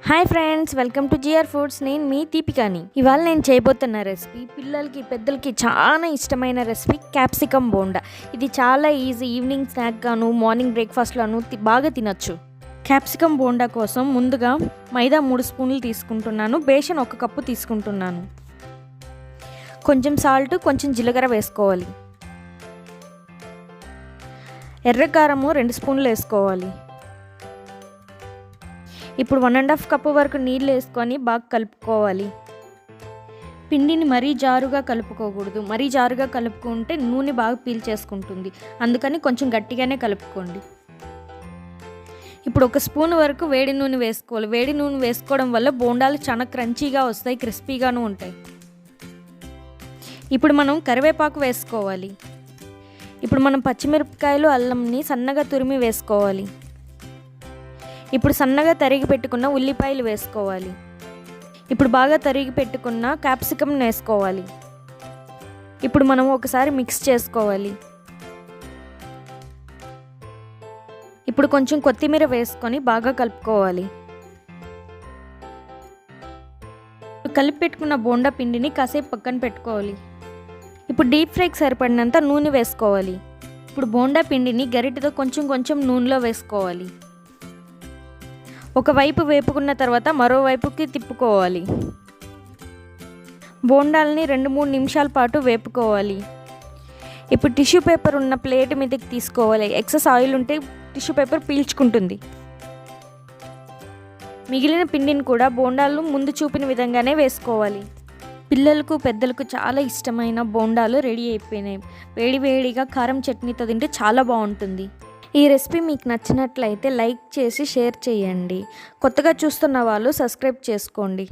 Hi friends, welcome to G R foods. నేను మీ దీపికాని. ఇవాళ నేను చేయబోతున్న రెసిపీ పిల్లలకి పెద్దలకి చాలా ఇష్టమైన రెసిపీ క్యాప్సికమ్ బోండా. ఇది చాలా ఈజీ. ఈవినింగ్ స్నాక్ గాను మార్నింగ్ బ్రేక్ఫాస్ట్లోను బాగా తినచ్చు. క్యాప్సికమ్ బోండా కోసం ముందుగా మైదా 3 స్పూన్లు తీసుకుంటున్నాను. బేసన్ 1 కప్పు తీసుకుంటున్నాను. కొంచెం సాల్ట్, కొంచెం జీలకర్ర వేసుకోవాలి. ఎర్రకారము 2 స్పూన్లు వేసుకోవాలి. ఇప్పుడు 1.5 కప్పు వరకు నీళ్ళు వేసుకొని బాగా కలుపుకోవాలి. పిండిని మరీ జారుగా కలుపుకోకూడదు. మరీ జారుగా కలుపుకుంటే నూనె బాగా పీల్చేసుకుంటుంది. అందుకని కొంచెం గట్టిగానే కలుపుకోండి. ఇప్పుడు 1 స్పూన్ వరకు వేడి నూనె వేసుకోవాలి. వేడి నూనె వేసుకోవడం వల్ల బోండాలు చాలా క్రంచీగా వస్తాయి, క్రిస్పీగాను ఉంటాయి. ఇప్పుడు మనం కరివేపాకు వేసుకోవాలి. ఇప్పుడు మనం పచ్చిమిరపకాయలు, అల్లంని సన్నగా తురిమి వేసుకోవాలి. ఇప్పుడు సన్నగా తరిగి పెట్టుకున్న ఉల్లిపాయలు వేసుకోవాలి. ఇప్పుడు బాగా తరిగి పెట్టుకున్న క్యాప్సికమ్ వేసుకోవాలి. ఇప్పుడు మనం ఒకసారి మిక్స్ చేసుకోవాలి. ఇప్పుడు కొంచెం కొత్తిమీర వేసుకొని బాగా కలుపుకోవాలి. కలిపి పెట్టుకున్న బోండా పిండిని కాసేపు పక్కన పెట్టుకోవాలి. ఇప్పుడు డీప్ ఫ్రైకి సరిపడినంత నూనె వేసుకోవాలి. ఇప్పుడు బోండా పిండిని గరిటెతో కొంచెం కొంచెం నూనెలో వేసుకోవాలి. ఒకవైపు వేపుకున్న తర్వాత మరోవైపుకి తిప్పుకోవాలి. బోండాలని 2-3 నిమిషాల పాటు వేపుకోవాలి. ఇప్పుడు టిష్యూ పేపర్ ఉన్న ప్లేట్ మీదకి తీసుకోవాలి. ఎక్సెస్ ఆయిల్ ఉంటే టిష్యూ పేపర్ పీల్చుకుంటుంది. మిగిలిన పిండిని కూడా బోండాలు ముందు చూపిన విధంగానే వేసుకోవాలి. పిల్లలకు పెద్దలకు చాలా ఇష్టమైన బోండాలు రెడీ అయిపోయినాయి. వేడివేడిగా కారం చట్నీతో తింటే చాలా బాగుంటుంది. ఈ రెసిపీ మీకు నచ్చినట్లయితే లైక్ చేసి షేర్ చేయండి. కొత్తగా చూస్తున్న వాళ్ళు సబ్స్క్రైబ్ చేసుకోండి.